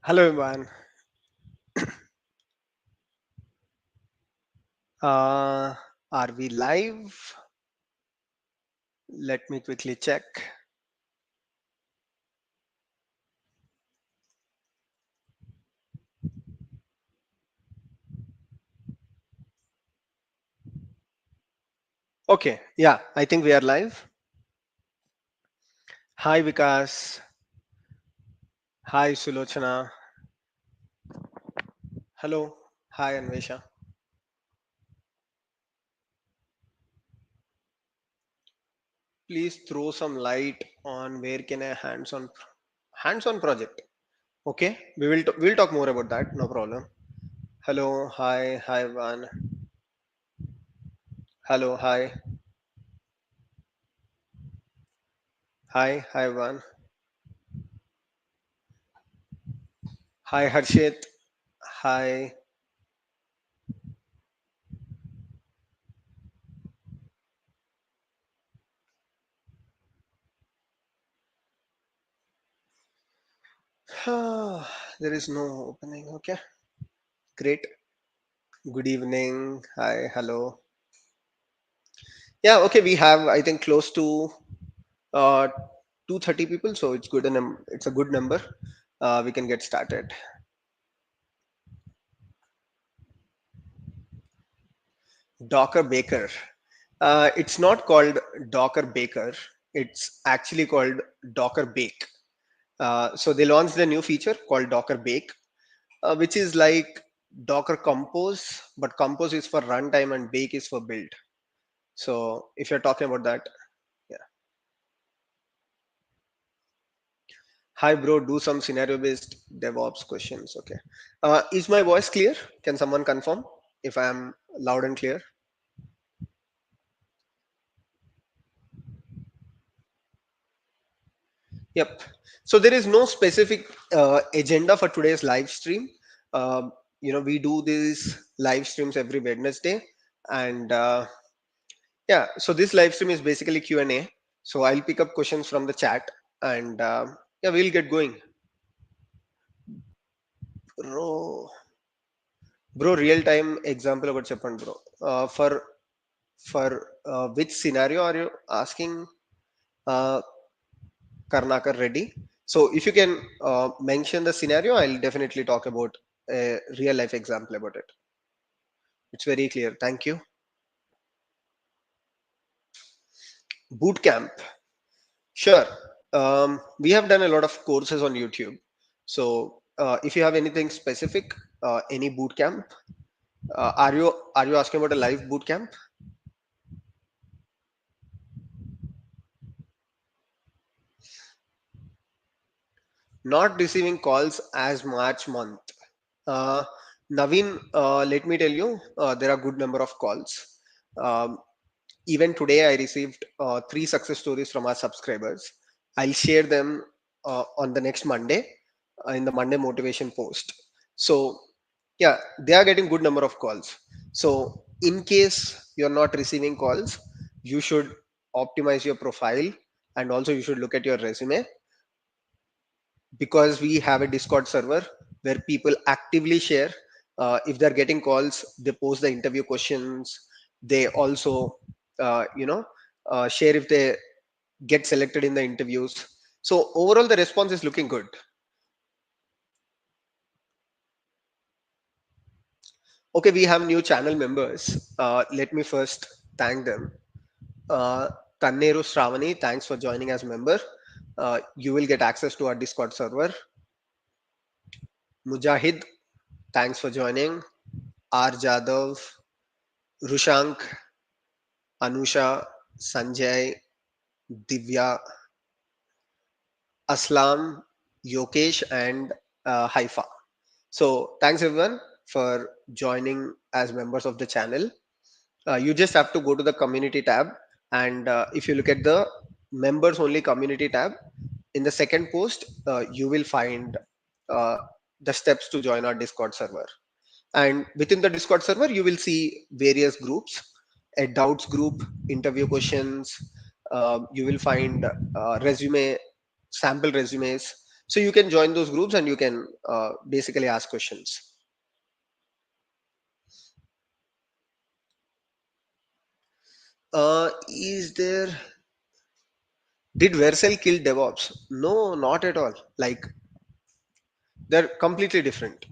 Hello everyone. Are we live? Let me quickly check. Okay, yeah, I think we are live. Hi Vikas. Hi Sulochana. Hello. Hi Anvesha. Please throw some light on where can I hands-on project. Okay, we'll talk more about that. No problem. Hello. Hi everyone. Hello. Hi everyone. Hi Harshit. Hi. There is no opening. Okay, great. Good evening. Hi. Hello. Yeah. Okay. We have, I think, close to uh, 230 people. So it's good. And it's a good number. We can get started. Docker Baker. It's not called Docker Baker. It's actually called Docker Bake. So they launched a new feature called Docker Bake, which is like Docker Compose, but Compose is for runtime and Bake is for build. So if you're talking about that, yeah. Hi, bro. Do some scenario-based DevOps questions. Okay. Is my voice clear? Can someone confirm if I am loud and clear? Yep. So there is no specific agenda for today's live stream. We do these live streams every Wednesday, and yeah. So this live stream is basically Q&A. So I'll pick up questions from the chat, and yeah, we'll get going. Bro, real time example about Japan, bro. For which scenario are you asking, uh, Karnakar Reddy? So if you can mention the scenario, I'll definitely talk about a real life example about it. It's very clear. Thank you. Boot camp. Sure. We have done a lot of courses on YouTube. So if you have anything specific, any boot camp, are you asking about a live boot camp? Not receiving calls as March month. Uh, Naveen, let me tell you, there are good number of calls. Um, Even today, I received three success stories from our subscribers. I'll share them on the next Monday in the Monday motivation post. So yeah, they are getting good number of calls. So in case you're not receiving calls, you should optimize your profile, and also you should look at your resume, because we have a Discord server where people actively share. If they're getting calls, they post the interview questions. They also share if they get selected in the interviews. So overall the response is looking good. Okay, we have new channel members. Let me first thank them. uh, Tanneru Shravani, thanks for joining as member. You will get access to our Discord server. Mujahid, thanks for joining. R Jadhav, Rushank, Anusha, Sanjay, Divya, Aslam, Yokesh, and Haifa. So thanks everyone for joining as members of the channel. You just have to go to the community tab, and if you look at the members only community tab, in the second post, you will find uh, the steps to join our Discord server. And within the Discord server, you will see various groups: a doubts group, interview questions. You will find resume sample resumes. So you can join those groups and you can basically ask questions. Is there Did Vercel kill DevOps? No, not at all. Like, they're completely different.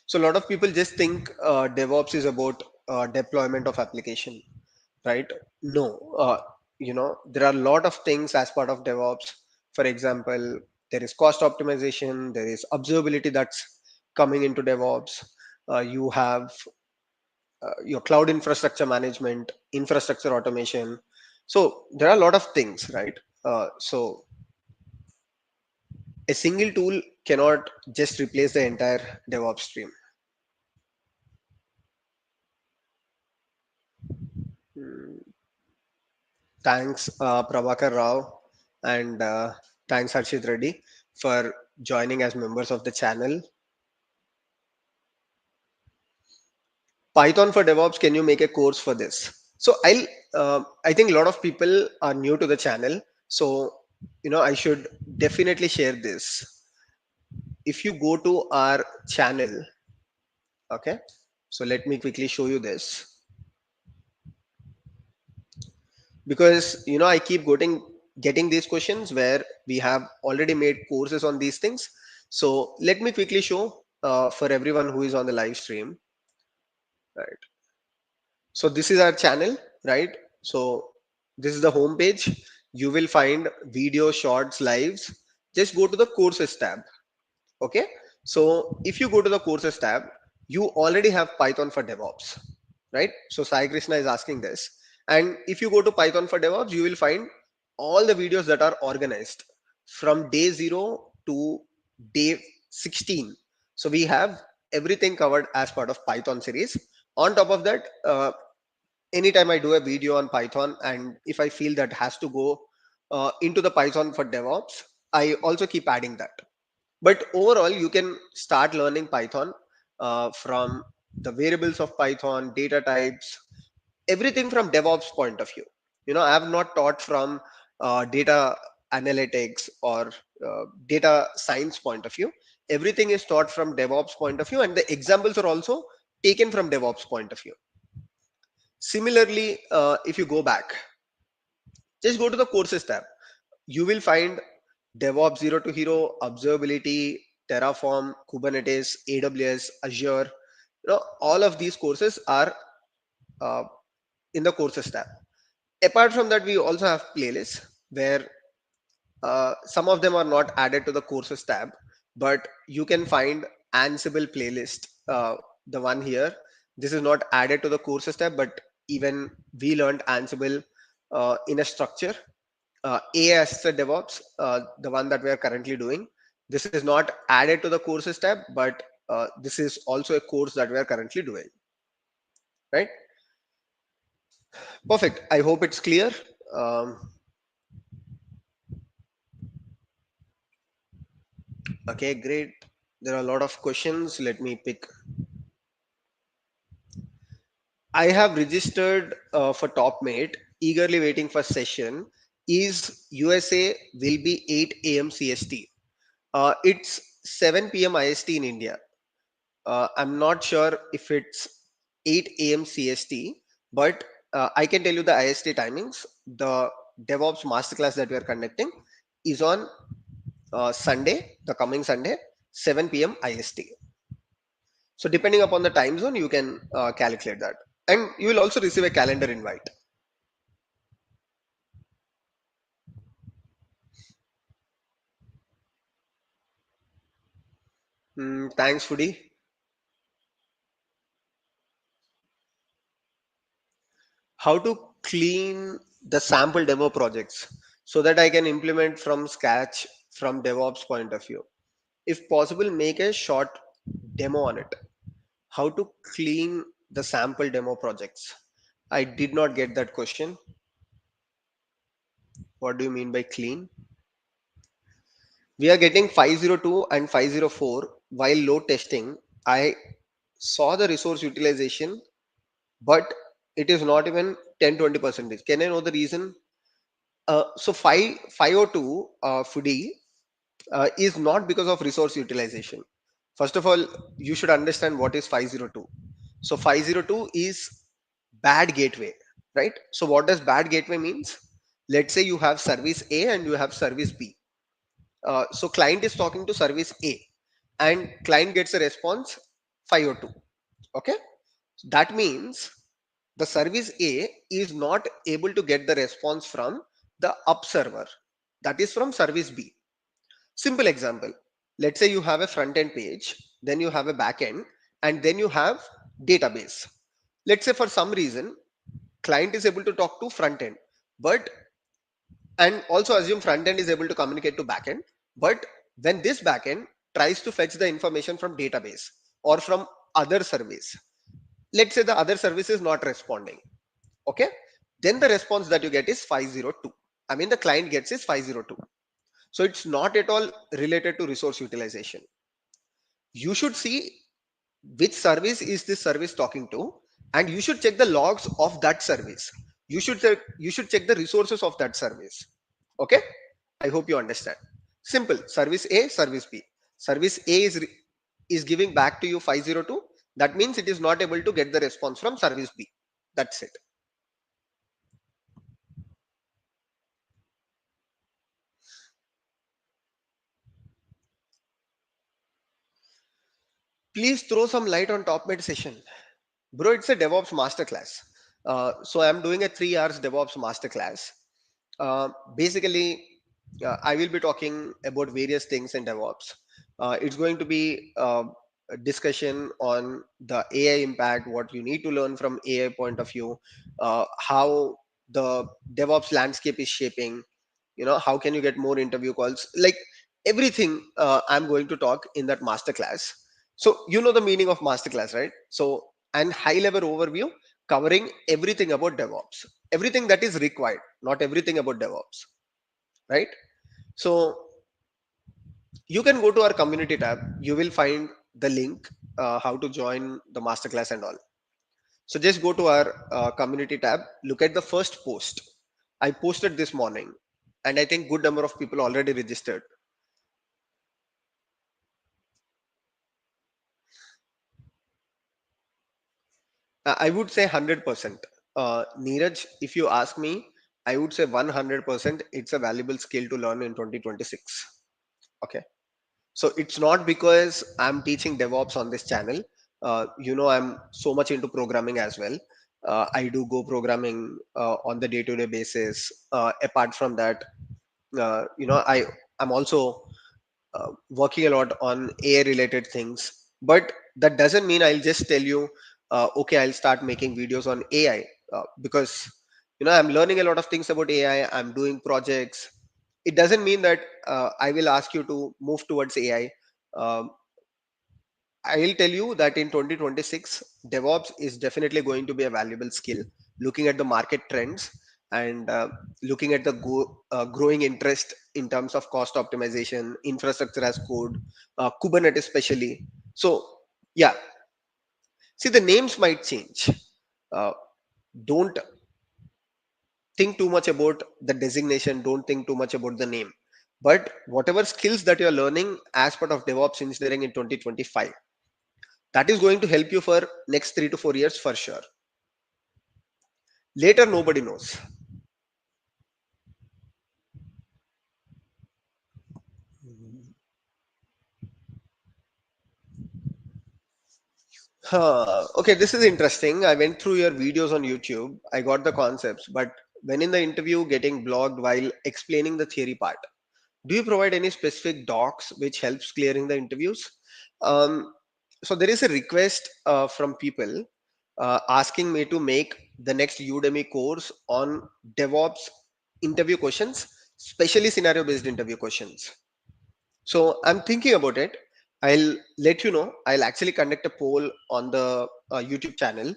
So a lot of people just think DevOps is about deployment of application, right? No, there are a lot of things as part of DevOps. For example, there is cost optimization, there is observability that's coming into DevOps. You have your cloud infrastructure management, infrastructure automation. So there are a lot of things, right? So a single tool cannot just replace the entire DevOps stream. Hmm. Thanks, Prabhakar Rao, and thanks, Harshit Reddy, for joining as members of the channel. Python for DevOps, can you make a course for this? So I think a lot of people are new to the channel. So, I should definitely share this. If you go to our channel, okay, so let me quickly show you this, because I keep getting these questions where we have already made courses on these things. So let me quickly show for everyone who is on the live stream, right? So this is our channel, right? So this is the home page. You will find video, shorts, lives. Just go to the courses tab. Okay, so if you go to the courses tab, you already have Python for DevOps, right? So Sai Krishna is asking this. And if you go to Python for DevOps, you will find all the videos that are organized from day 0 to day 16. So we have everything covered as part of Python series. On top of that, anytime I do a video on Python, and if I feel that has to go into the Python for DevOps, I also keep adding that. But overall, you can start learning Python from the variables of Python, data types, everything from DevOps point of view. I have not taught from data analytics or data science point of view. Everything is taught from DevOps point of view, and the examples are also taken from DevOps point of view. Similarly, if you go back, just go to the courses tab. You will find DevOps Zero to Hero, Observability, Terraform, Kubernetes, AWS, Azure. All of these courses are uh, in the courses tab. Apart from that, we also have playlists where some of them are not added to the courses tab, but you can find Ansible playlist. The one here, this is not added to the courses tab, but even we learned Ansible in a structure. AI assisted DevOps, the one that we are currently doing. This is not added to the courses tab, but this is also a course that we are currently doing. Right? Perfect. I hope it's clear. Um, okay, great. There are a lot of questions. Let me pick. I have registered for TopMate, eagerly waiting for session. Is USA will be 8 a.m. CST. It's 7 p.m. IST in India. I'm not sure if it's 8 a.m. CST, but I can tell you the IST timings. The DevOps Masterclass that we are conducting is on Sunday, the coming Sunday, 7 p.m. IST. So depending upon the time zone, you can calculate that. And you will also receive a calendar invite. Thanks, Foodie. How to clean the sample demo projects so that I can implement from scratch from DevOps point of view. If possible, make a short demo on it. How to clean the sample demo projects? I did not get that question. What do you mean by clean? We are getting 502 and 504 while load testing. I saw the resource utilization, but It is not even 10-20%. Can I know the reason? So 502 foodie is not because of resource utilization. First of all, you should understand what is 502. So 502 is bad gateway, right? So what does bad gateway means? Let's say you have service A and you have service B. So client is talking to service A and client gets a response 502. Okay. That means the service A is not able to get the response from the up server. That is from service B. Simple example. Let's say you have a front end page, then you have a back end, and then you have database. Let's say for some reason, client is able to talk to front end, but and also assume front end is able to communicate to back end. But when this back end tries to fetch the information from database or from other service, let's say the other service is not responding. Okay, then the response that you get is 502. I mean, the client gets is 502. So it's not at all related to resource utilization. You should see which service is this service talking to, and you should check the logs of that service. You should check the resources of that service. Okay, I hope you understand. Simple. Service A, service B. Service A is giving back to you 502. That means it is not able to get the response from service B. That's it. Please throw some light on top mid session. Bro, it's a DevOps masterclass. So I'm doing a 3 hours DevOps masterclass. Basically, I will be talking about various things in DevOps. It's going to be a discussion on the AI impact, what you need to learn from AI point of view, how the DevOps landscape is shaping. How can you get more interview calls? Like everything, I'm going to talk in that masterclass. So you know the meaning of masterclass, right? So and high level overview covering everything about DevOps, everything that is required, not everything about DevOps, right? So you can go to our community tab. You will find the link how to join the masterclass and all. So just go to our community tab. Look at the first post I posted this morning, and I think good number of people already registered. I would say 100%. Neeraj, if you ask me, I would say 100%. It's a valuable skill to learn in 2026. Okay. So it's not because I'm teaching DevOps on this channel. I'm so much into programming as well. I do go programming on the day-to-day basis. Apart from that, I'm also working a lot on AI related things. But that doesn't mean I'll just tell you, okay, I'll start making videos on AI because I'm learning a lot of things about AI. I'm doing projects. It doesn't mean that I will ask you to move towards AI. I will tell you that in 2026, DevOps is definitely going to be a valuable skill. Looking at the market trends and looking at the growing interest in terms of cost optimization, infrastructure as code, Kubernetes especially. So, yeah, see, the names might change. Uh, don't think too much about the designation, don't think too much about the name. But whatever skills that you're learning as part of DevOps engineering in 2025, that is going to help you for next 3 to 4 years for sure. Later, nobody knows. Okay, this is interesting. I went through your videos on YouTube. I got the concepts, but when in the interview getting blocked while explaining the theory part, do you provide any specific docs which helps clearing the interviews? Um, so there is a request from people asking me to make the next Udemy course on DevOps interview questions, especially scenario based interview questions. So I'm thinking about it. I'll let you know. I'll actually conduct a poll on the YouTube channel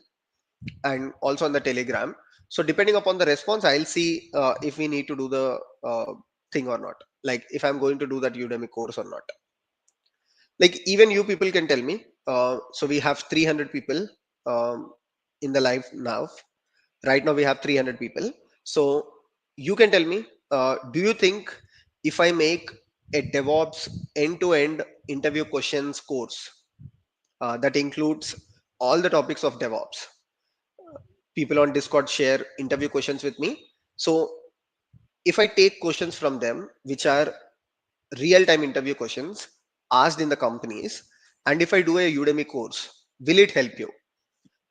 and also on the Telegram. So depending upon the response, I'll see if we need to do the thing or not. Like if I'm going to do that Udemy course or not. Like even you people can tell me. So we have 300 people um, in the live now. Right now we have 300 people. So you can tell me, do you think if I make a DevOps end-to-end interview questions course that includes all the topics of DevOps, people on Discord share interview questions with me. So if I take questions from them, which are real-time interview questions asked in the companies, and if I do a Udemy course, will it help you?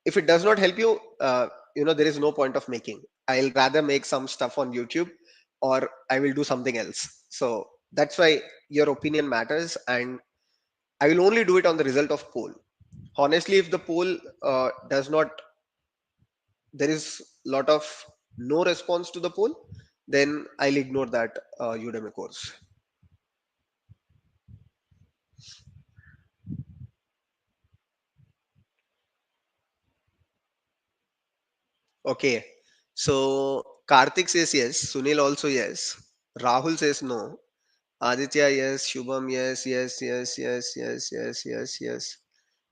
If it does not help you, there is no point of making. I'll rather make some stuff on YouTube, or I will do something else. So that's why your opinion matters, and I will only do it on the result of poll. Honestly, if the poll does not, there is lot of no response to the poll, then I'll ignore that Udemy course. Okay. So Karthik says yes, Sunil also yes, Rahul says no, Aditya yes, Shubham yes, yes, yes, yes, yes, yes, yes, yes,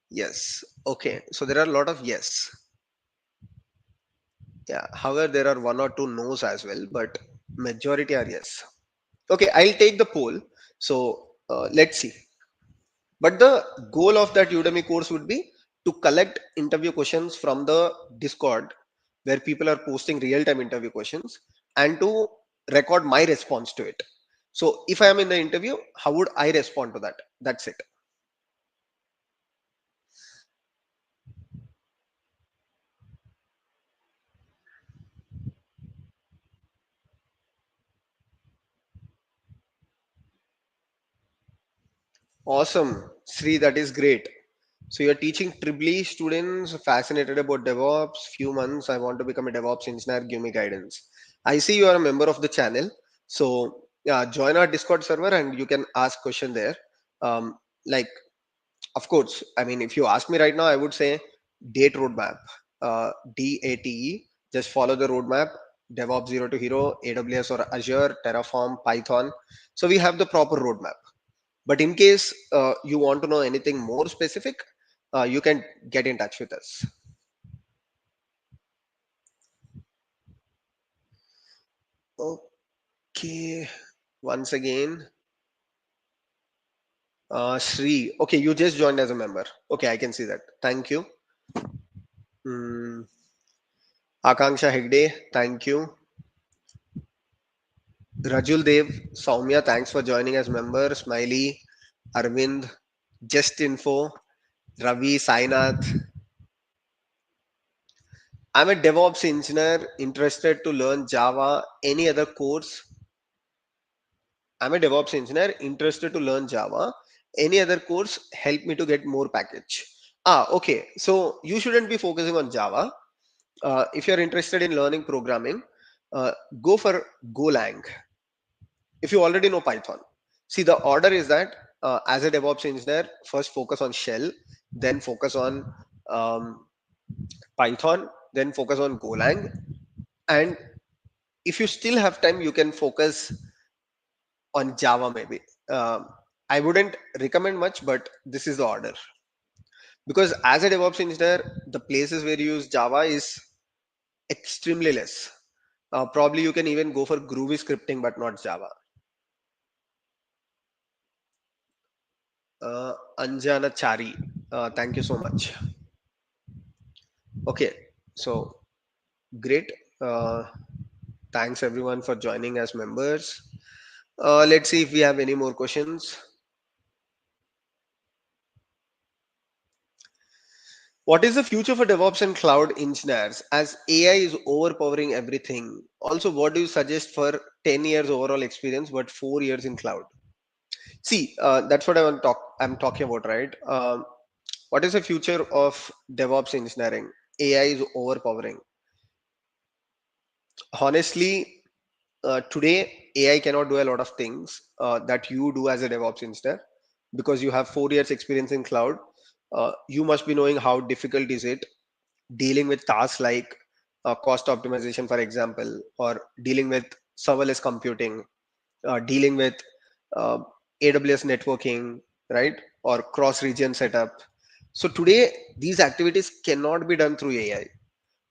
yes. Okay. So there are a lot of yes. Yeah. However, there are one or two no's as well, but majority are yes. Okay, I'll take the poll. So let's see. But the goal of that Udemy course would be to collect interview questions from the Discord where people are posting real-time interview questions and to record my response to it. So if I am in the interview, how would I respond to that? That's it. Awesome. Sri, that is great. So you're teaching Triple students fascinated about DevOps. Few months, I want to become a DevOps engineer. Give me guidance. I see you are a member of the channel. So yeah, join our Discord server and you can ask question there. Like, of course, I mean, if you ask me right now, I would say date roadmap, DATE. Just follow the roadmap. DevOps zero to hero, AWS or Azure, Terraform, Python. So we have the proper roadmap. But in case you want to know anything more specific, you can get in touch with us. Okay, once again, Sri. Okay, you just joined as a member. Okay, I can see that. Thank you. Mm, Akanksha Hegde, thank you. Rajul Dev, Soumya, thanks for joining as member. Smiley, Arvind, Just Info, Ravi, Sainath. I'm a DevOps engineer interested to learn Java. Any other course? I'm a DevOps engineer interested to learn Java. Any other course help me to get more package? Okay. So you shouldn't be focusing on Java. If you're interested in learning programming, uh, go for Golang. If you already know Python, see the order is that as a DevOps engineer, first focus on Shell, then focus on um, Python, then focus on Golang, and if you still have time, you can focus on Java maybe. Um, I wouldn't recommend much, but this is the order. Because as a DevOps engineer, the places where you use Java is extremely less. Probably you can even go for Groovy scripting, but not Java. Anjana Chari, thank you so much. Okay, so great. Uh, Thanks everyone for joining as members. Let's see if we have any more questions. What is the future for DevOps and cloud engineers as AI is overpowering everything? Also, what do you suggest for 10 years overall experience but 4 years in cloud? See, that's what I'm talking about, right? What is the future of DevOps engineering? AI is overpowering. Honestly, today AI cannot do a lot of things that you do as a DevOps engineer because you have 4 years experience in cloud. You must be knowing how difficult is it dealing with tasks like cost optimization, for example, or dealing with serverless computing, dealing with uh, AWS networking, right? Or cross region setup. So today, these activities cannot be done through AI.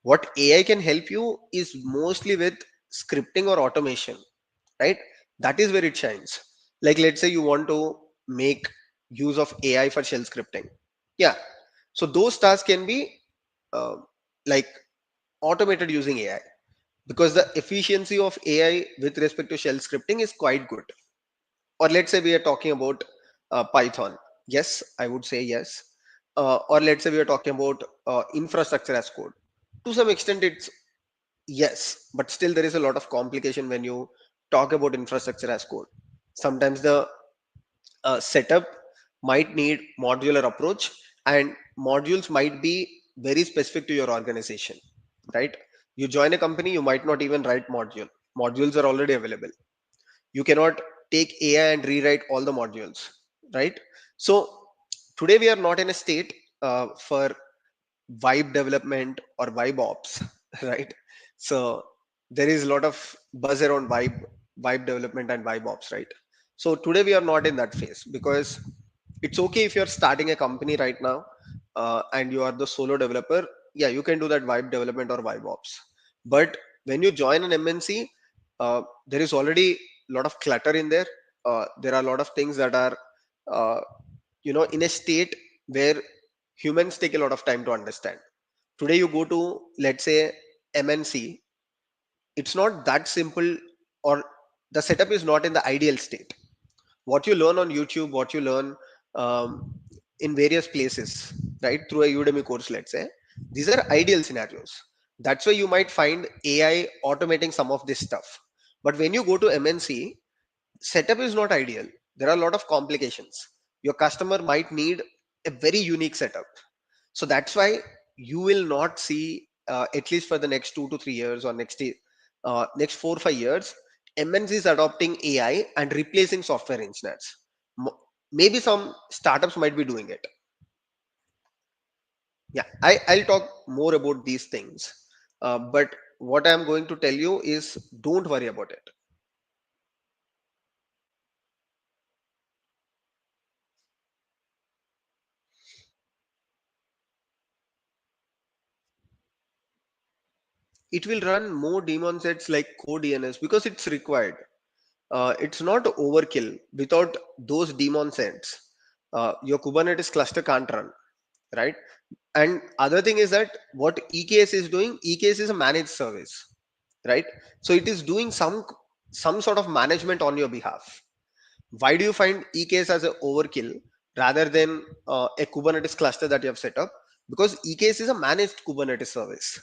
What AI can help you is mostly with scripting or automation, right? That is where it shines. Like, let's say you want to make use of AI for shell scripting. Yeah. So those tasks can be uh, like automated using AI, because the efficiency of AI with respect to shell scripting is quite good. Or let's say we are talking about Python. Yes, I would say yes. Or let's say we are talking about infrastructure as code. To some extent, it's yes, but still there is a lot of complication when you talk about infrastructure as code. Sometimes the setup might need modular approach, and modules might be very specific to your organization, right? You join a company, you might not even write modules are already available. You cannot take AI and rewrite all the modules, right? So today we are not in a state for vibe development or vibe ops, right? So there is a lot of buzz around vibe development and vibe ops, right? So today we are not in that phase, because it's okay if you're starting a company right now, and you are the solo developer. Yeah, you can do that vibe development or vibe ops. But when you join an MNC, there is already a lot of clutter in there. There are a lot of things that are uh, in a state where humans take a lot of time to understand. Today you go to, let's say, MNC, it's not that simple, or the setup is not in the ideal state. What you learn on YouTube, what you learn um, in various places, right, through a Udemy course, let's say, these are ideal scenarios. That's why you might find AI automating some of this stuff. But when you go to MNC, setup is not ideal. There are a lot of complications. Your customer might need a very unique setup. So that's why you will not see, at least for the next 2 to 3 years, or next 4 or 5 years, MNCs adopting AI and replacing software engineers. Mo- Maybe some startups might be doing it. Yeah, I'll talk more about these things. But what I'm going to tell you is, don't worry about it. It will run more daemon sets like core DNS because it's required. It's not overkill. Without those daemon sets, your Kubernetes cluster can't run, right? And other thing is that what EKS is doing, EKS is a managed service, right? So it is doing some sort of management on your behalf. Why do you find EKS as an overkill rather than a Kubernetes cluster that you have set up? Because EKS is a managed Kubernetes service.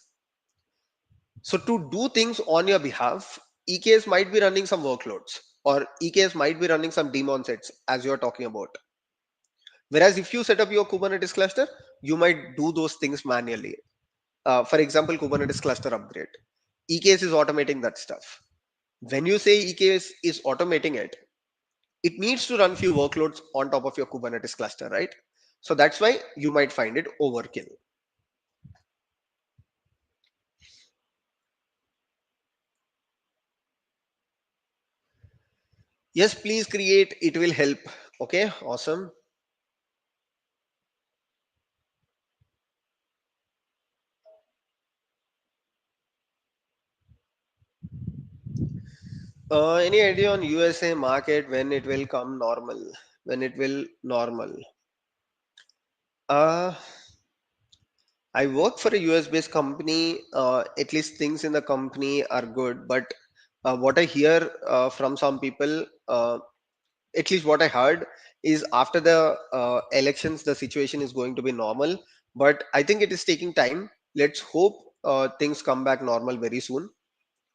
So to do things on your behalf, EKS might be running some workloads, or EKS might be running some daemon sets as you're talking about. Whereas if you set up your Kubernetes cluster, you might do those things manually. For example, Kubernetes cluster upgrade. EKS is automating that stuff. When you say EKS is automating it, it needs to run few workloads on top of your Kubernetes cluster, right? So that's why you might find it overkill. Yes, please create. It will help. Okay, awesome. Any idea on USA market when it will come normal? When it will normal? Uh, I work for a US based company. At least things in the company are good, but what I hear from some people, at least what I heard, is after the elections, the situation is going to be normal. But I think it is taking time. Let's hope things come back normal very soon.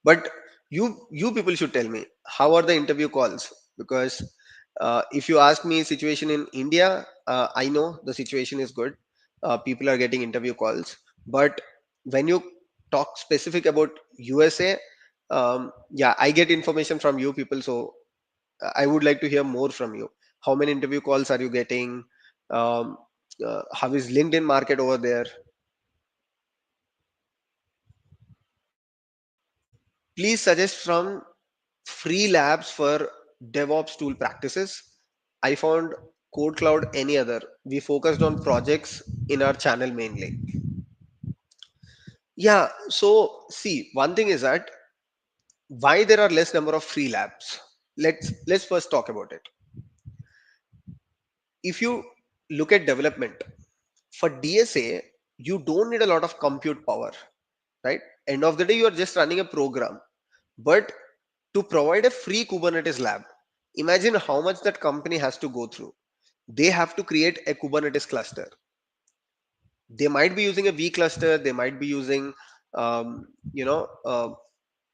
But you people should tell me, how are the interview calls? Because if you ask me situation in India, I know the situation is good. People are getting interview calls. But when you talk specific about USA, yeah, I get information from you people. So I would like to hear more from you. How many interview calls are you getting? um, how is LinkedIn market over there? Please suggest from free labs for DevOps tool practices. I found Code Cloud any other. We focused on projects in our channel mainly. Yeah. So see, one thing is that why there are less number of free labs. Let's first talk about it. If you look at development for DSA, you don't need a lot of compute power, right? End of the day, you are just running a program. But to provide a free Kubernetes lab, imagine how much that company has to go through. They have to create a Kubernetes cluster. They might be using a V cluster. They might be using, um, you know,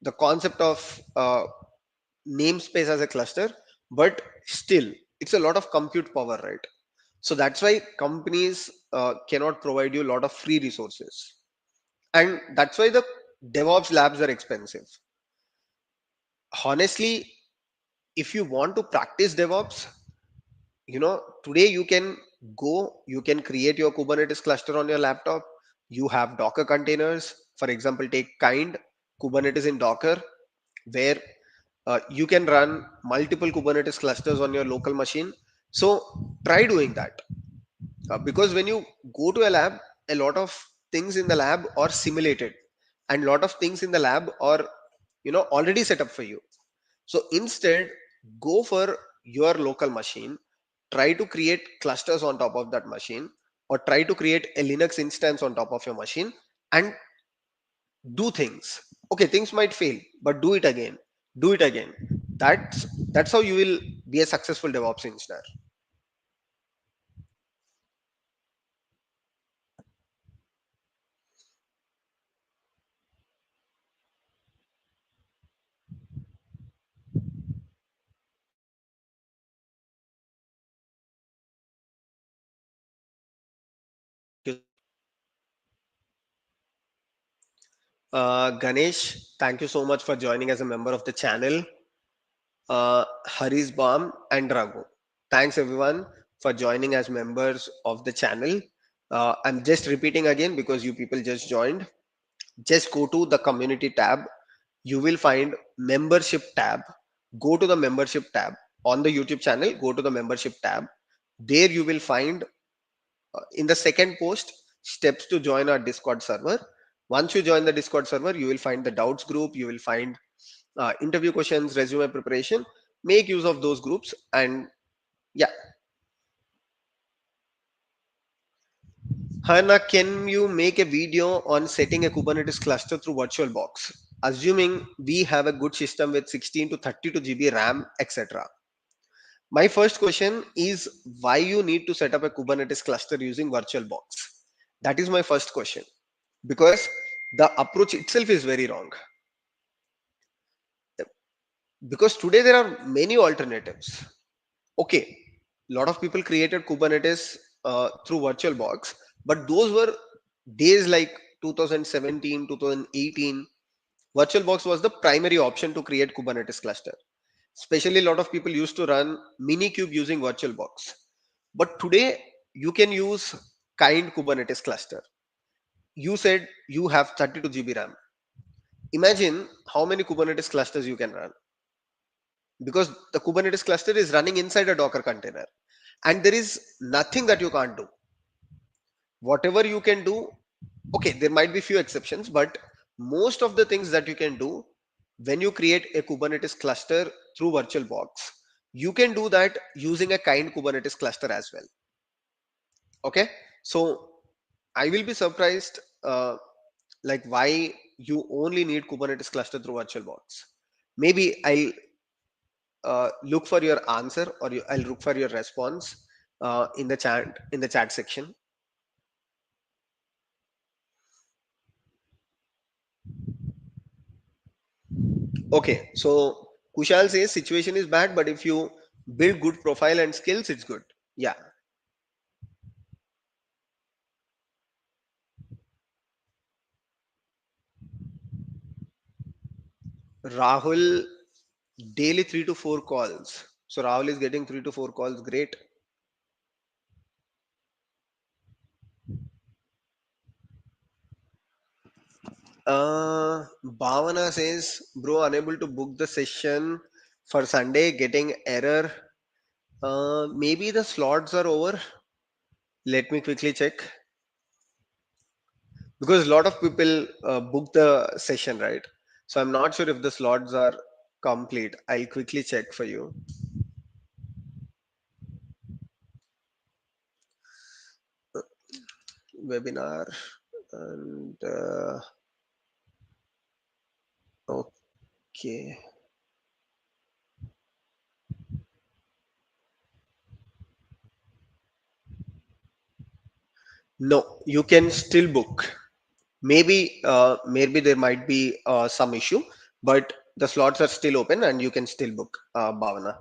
the concept of namespace as a cluster, but still, it's a lot of compute power, right? So that's why companies cannot provide you a lot of free resources, and that's why the DevOps labs are expensive. Honestly, if you want to practice DevOps, today you can go, you can create your Kubernetes cluster on your laptop. You have Docker containers. For example, take kind Kubernetes in Docker, where you can run multiple Kubernetes clusters on your local machine. So try doing that. Because when you go to a lab, a lot of things in the lab are simulated, and lot of things in the lab are already set up for you. So instead, go for your local machine, try to create clusters on top of that machine, or try to create a Linux instance on top of your machine, and do things. Okay, things might fail, but do it again. Do it again. That's how you will be a successful DevOps engineer. Ganesh, thank you so much for joining as a member of the channel. Haris Bam and Raghu. Thanks everyone for joining as members of the channel. I'm just repeating again because you people just joined. Just go to the community tab. You will find membership tab. Go to the membership tab on the YouTube channel. Go to the membership tab. There you will find in the second post steps to join our Discord server. Once you join the Discord server, you will find the doubts group. You will find interview questions, resume preparation. Make use of those groups, and yeah. Hannah, can you make a video on setting a Kubernetes cluster through VirtualBox? Assuming we have a good system with 16 to 32 GB RAM, etc. My first question is why you need to set up a Kubernetes cluster using VirtualBox? That is my first question, because the approach itself is very wrong. Because today there are many alternatives. Okay, a lot of people created Kubernetes through VirtualBox, but those were days like 2017, 2018. VirtualBox was the primary option to create Kubernetes cluster. Especially a lot of people used to run Minikube using VirtualBox. But today you can use kind Kubernetes cluster. You said you have 32 GB RAM. Imagine how many Kubernetes clusters you can run, because the Kubernetes cluster is running inside a Docker container, and there is nothing that you can't do. Whatever you can do, okay, there might be few exceptions, but most of the things that you can do when you create a Kubernetes cluster through VirtualBox, you can do that using a kind Kubernetes cluster as well. Okay, so I will be surprised, like why you only need Kubernetes cluster through VirtualBox. Maybe I'll look for your answer, or I'll look for your response in the chat section. Okay, so Kushal says situation is bad, but if you build good profile and skills, it's good. Yeah, Rahul, daily 3 to 4 calls. So Rahul is getting 3 to 4 calls. Great. Bhavana says, bro, unable to book the session for Sunday, getting error. Maybe the slots are over. Let me quickly check. because a lot of people book the session, right? So I'm not sure if the slots are complete. I'll quickly check for you. Webinar and okay. No, you can still book. Maybe there might be some issue, but the slots are still open and you can still book, Bhavana.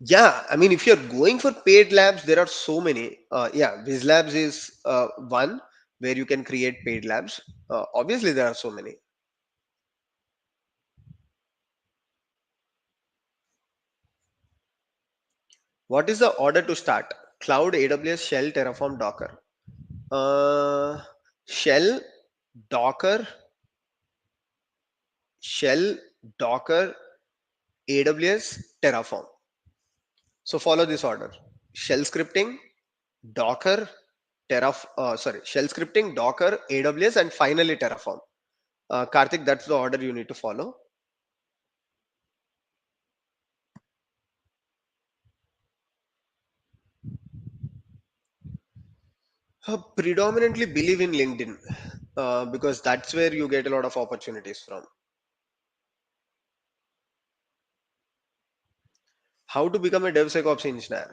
Yeah, I mean, if you're going for paid labs, there are so many. Yeah, Viz Labs is one where you can create paid labs. Obviously, there are so many. What is the order to start? Cloud, AWS, Shell, Terraform, Docker. Uh, Shell, Docker, Shell, Docker, AWS, Terraform. So follow this order: shell scripting, Docker, shell scripting, Docker, AWS, and finally Terraform. Karthik, that's the order you need to follow. Predominantly believe in LinkedIn because that's where you get a lot of opportunities from. How to become a DevSecOps engineer?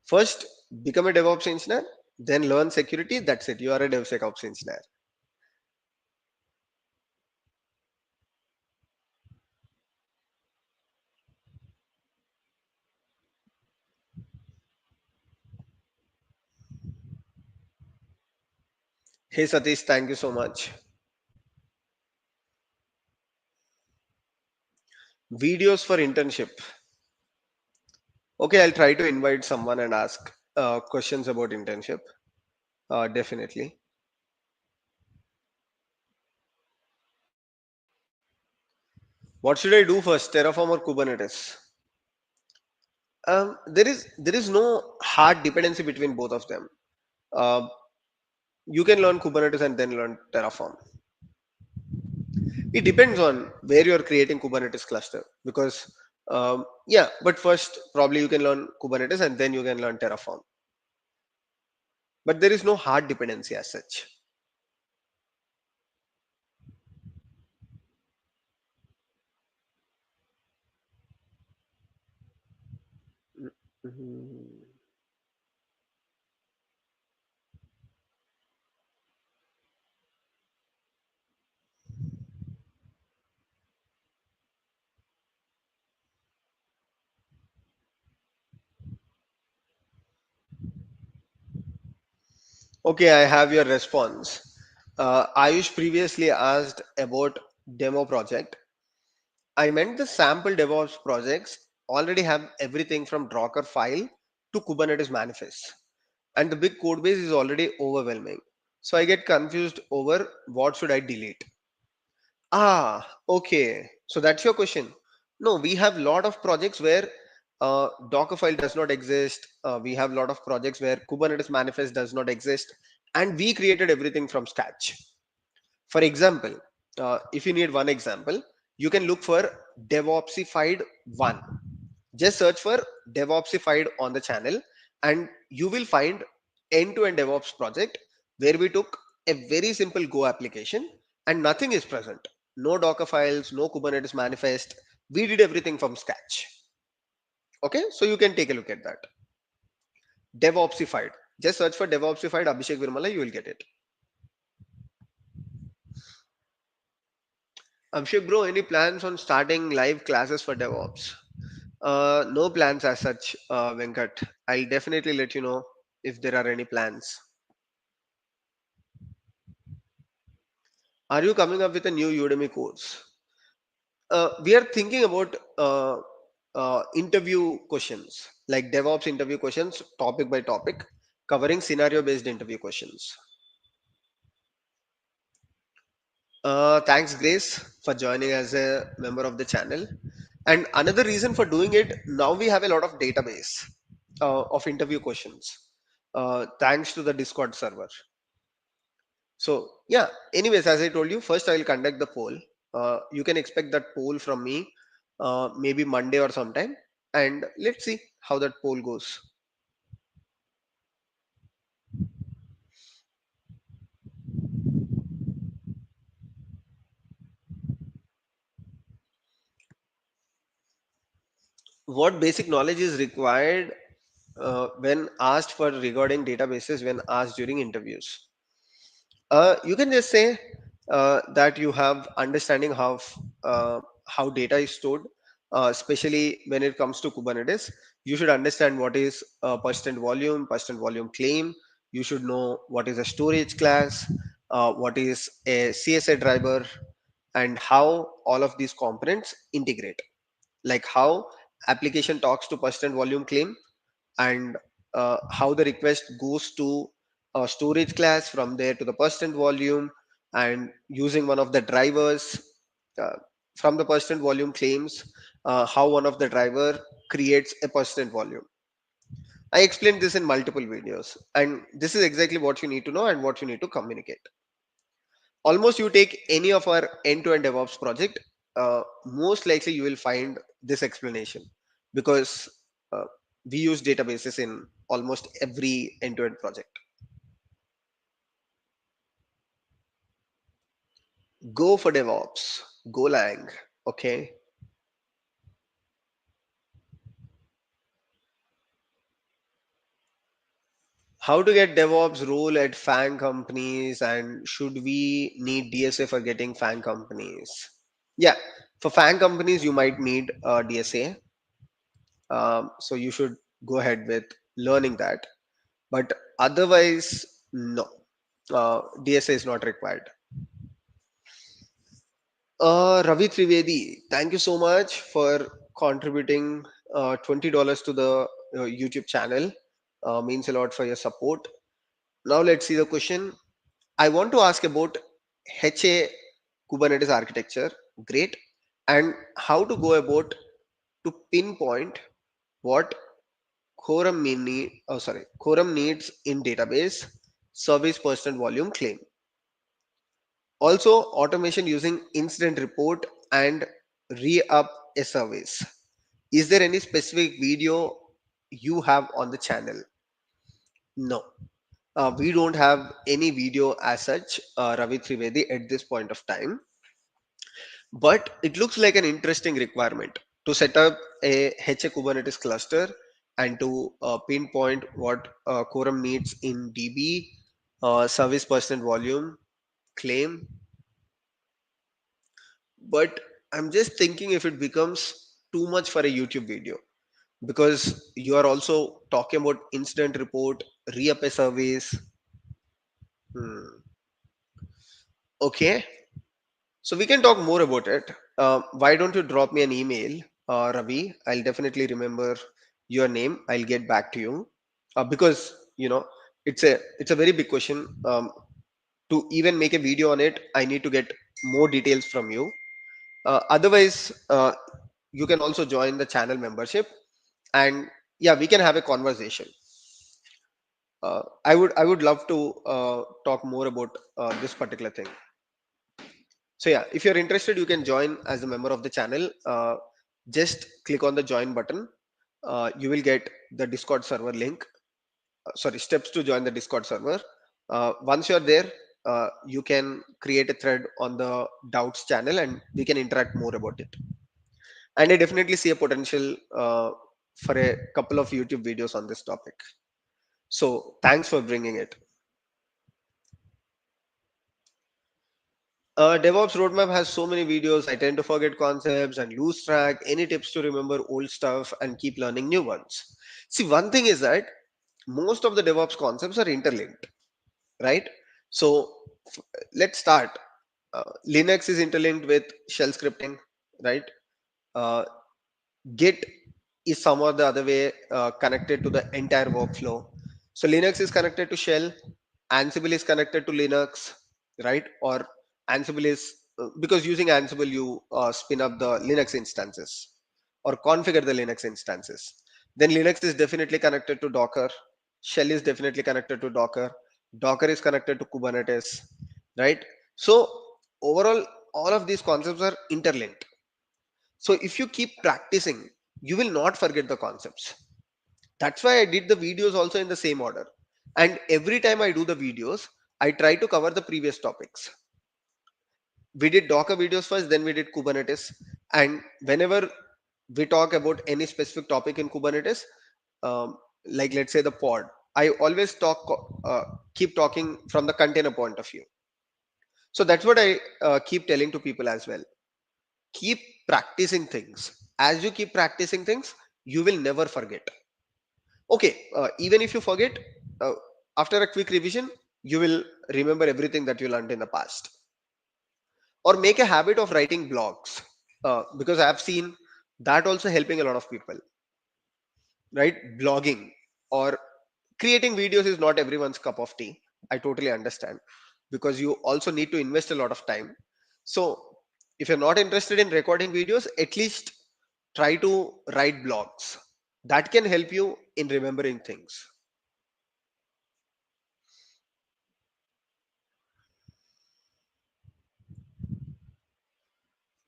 First, become a DevOps engineer, then learn security. That's it. You are a DevSecOps engineer. Hey Satish, thank you so much. Videos for internship. Okay, I'll try to invite someone and ask questions about internship. Definitely. What should I do first, Terraform or Kubernetes? There is no hard dependency between both of them. Uh, you can learn Kubernetes and then learn Terraform. It depends on where you are creating Kubernetes cluster because yeah, but first probably you can learn Kubernetes and then you can learn Terraform. But there is no hard dependency as such. Mhm. Okay, I have your response. Ayush previously asked about demo project. I meant the sample DevOps projects already have everything from Docker file to Kubernetes manifest, and the big code base is already overwhelming. So I get confused over what should I delete. Ah, okay. So that's your question. No, we have lot of projects where Docker file does not exist. We have lot of projects where Kubernetes manifest does not exist, and we created everything from scratch. For example, if you need one example, you can look for DevOpsified one. Just search for DevOpsified on the channel, and you will find end-to-end DevOps project where we took a very simple Go application and nothing is present. No Docker files, no Kubernetes manifest. We did everything from scratch. Okay, so you can take a look at that. DevOpsified. Just search for DevOpsified Abhishek.Veeramalla, you will get it. Abhishek bro, any plans on starting live classes for DevOps? No plans as such, Venkat. I'll definitely let you know if there are any plans. Are you coming up with a new Udemy course? We are thinking about interview questions, like DevOps interview questions, topic by topic, covering scenario-based interview questions. Thanks, Grace, for joining as a member of the channel. And another reason for doing it, now we have a lot of database of interview questions. thanks to the Discord server. So yeah, anyways, as I told you, first I will conduct the poll. You can expect that poll from me maybe Monday or sometime, and let's see how that poll goes. What basic knowledge is required when asked for regarding databases when asked during interviews? You can just say that you have understanding of how data is stored, especially when it comes to Kubernetes. You should understand what is persistent volume claim. You should know what is a storage class, what is a CSA driver, and how all of these components integrate. Like how application talks to persistent volume claim, and how the request goes to a storage class, from there to the persistent volume, and using one of the drivers uh, from the persistent volume claims, how one of the driver creates a persistent volume. I explained this in multiple videos, and this is exactly what you need to know and what you need to communicate. Almost you take any of our end-to-end DevOps project, most likely you will find this explanation, because uh, we use databases in almost every end-to-end project. Go for DevOps, Golang. Okay. How to get DevOps role at FANG companies, and should we need DSA for getting FANG companies? Yeah, for FANG companies, you might need DSA. So you should go ahead with learning that. But otherwise, no. DSA is not required. Ravi Trivedi, thank you so much for contributing $20 to the YouTube channel. Means a lot for your support. Now let's see the question. I want to ask about HA Kubernetes architecture. Great. And how to go about to pinpoint what quorum needs in database service person volume claim. Also, automation using incident report and re-up a service. Is there any specific video you have on the channel? No. We don't have any video as such, Ravi Trivedi, at this point of time. But it looks like an interesting requirement to set up a HA Kubernetes cluster and to pinpoint what quorum needs in DB, service person volume, claim. But I'm just thinking if it becomes too much for a YouTube video, because you are also talking about incident report, re-up a service. Hmm. Okay, so we can talk more about it. Why don't you drop me an email, Ravi? I'll definitely remember your name. I'll get back to you, because it's a very big question. To even make a video on it, I need to get more details from you. Otherwise, you can also join the channel membership, and yeah, we can have a conversation. I would love to talk more about this particular thing. So yeah, if you're interested, you can join as a member of the channel. Just click on the join button. You will get the Discord server link. Sorry, steps to join the Discord server. Once you're there, you can create a thread on the doubts channel, and we can interact more about it. And I definitely see a potential for a couple of YouTube videos on this topic. So thanks for bringing it. DevOps roadmap has so many videos. I tend to forget concepts and lose track. Any tips to remember old stuff and keep learning new ones? See, one thing is that most of the DevOps concepts are interlinked, right? So let's start. Linux is interlinked with shell scripting, right? Uh, Git is somehow the other way connected to the entire workflow. So Linux is connected to shell, Ansible is connected to Linux, right? Or Ansible is because using Ansible you spin up the Linux instances or configure the Linux instances. Then Linux is definitely connected to Docker. Shell is definitely connected to Docker. Docker is connected to Kubernetes, right? So overall, all of these concepts are interlinked. So if you keep practicing, you will not forget the concepts. That's why I did the videos also in the same order. And every time I do the videos, I try to cover the previous topics. We did Docker videos first, then we did Kubernetes. And whenever we talk about any specific topic in Kubernetes, like let's say the pod, I always keep talking from the container point of view. So that's what I keep telling to people as well. Keep practicing things. As you keep practicing things, you will never forget. Okay, even if you forget, uh, after a quick revision, you will remember everything that you learned in the past. Or make a habit of writing blogs, because I have seen that also helping a lot of people, right? Blogging or creating videos is not everyone's cup of tea. I totally understand, because you also need to invest a lot of time. So if you're not interested in recording videos, at least try to write blogs. That can help you in remembering things.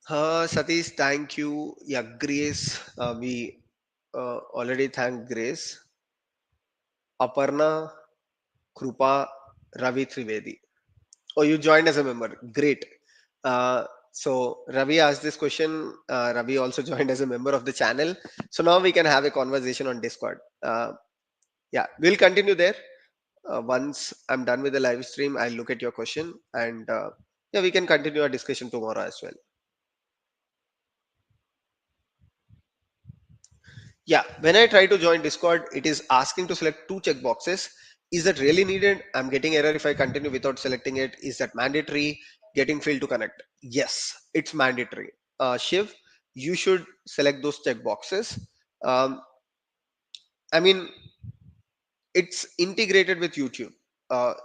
Satish, thank you. Yeah, Grace, we already thanked Grace. Aparna, Krupa, Ravi Trivedi. Oh, you joined as a member. Great. So Ravi asked this question. Ravi also joined as a member of the channel. So now we can have a conversation on Discord. Yeah, we'll continue there. Once I'm done with the live stream, I'll look at your question, and yeah, we can continue our discussion tomorrow as well. Yeah, when I try to join Discord, it is asking to select two checkboxes. Is that really needed? I'm getting error if I continue without selecting it. Is that mandatory? Getting failed to connect. Yes, it's mandatory. Shiv, you should select those checkboxes. Um, I mean, it's integrated with YouTube.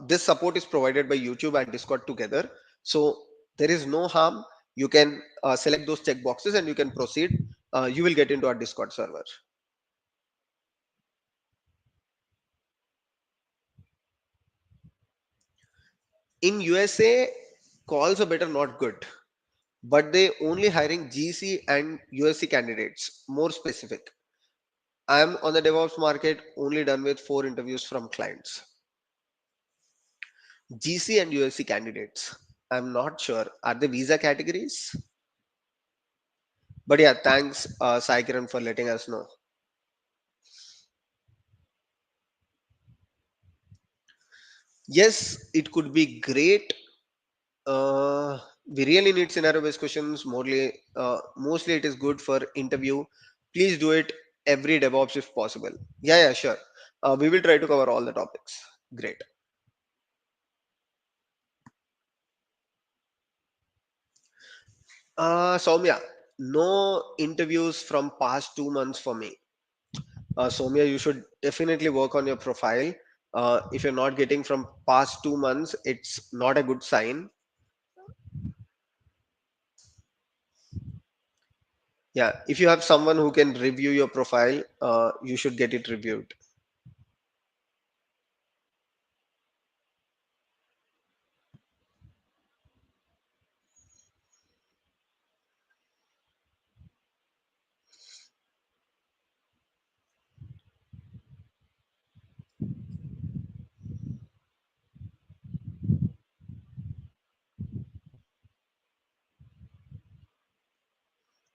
This support is provided by YouTube and Discord together. So there is no harm. You can select those checkboxes and you can proceed. You will get into our Discord server. In USA, calls are better, not good, but they only hiring GC and USC candidates. More specific, I am on the DevOps market only done with 4 interviews from clients. GC and USC candidates. I'm not sure. Are they visa categories? But yeah, thanks, Sai Kiran, for letting us know. Yes, it could be great. We really need scenario-based questions. Mostly it is good for interview. Please do it every DevOps if possible. Yeah, yeah, sure. We will try to cover all the topics. Great. Soumya, no interviews from past 2 months for me. Soumya, you should definitely work on your profile. If you're not getting from past 2 months, it's not a good sign. Yeah, if you have someone who can review your profile, you should get it reviewed.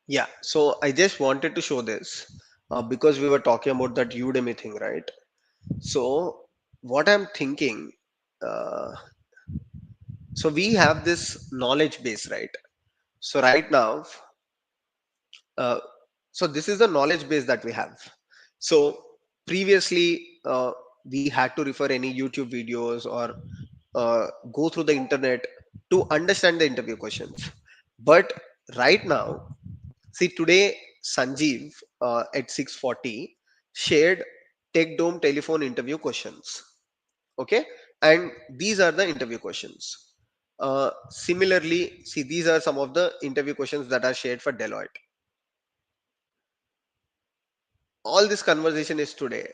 Yeah, so I just wanted to show this because we were talking about that Udemy thing, right? So what I'm thinking, uh, so we have this knowledge base, right? So right now, uh, so this is the knowledge base that we have. So previously, we had to refer any YouTube videos or go through the internet to understand the interview questions. But right now, see, today Sanjeev at 6:40 shared Tech Dome telephone interview questions. Okay, and these are the interview questions. Similarly, see, these are some of the interview questions that are shared for Deloitte. All this conversation is today.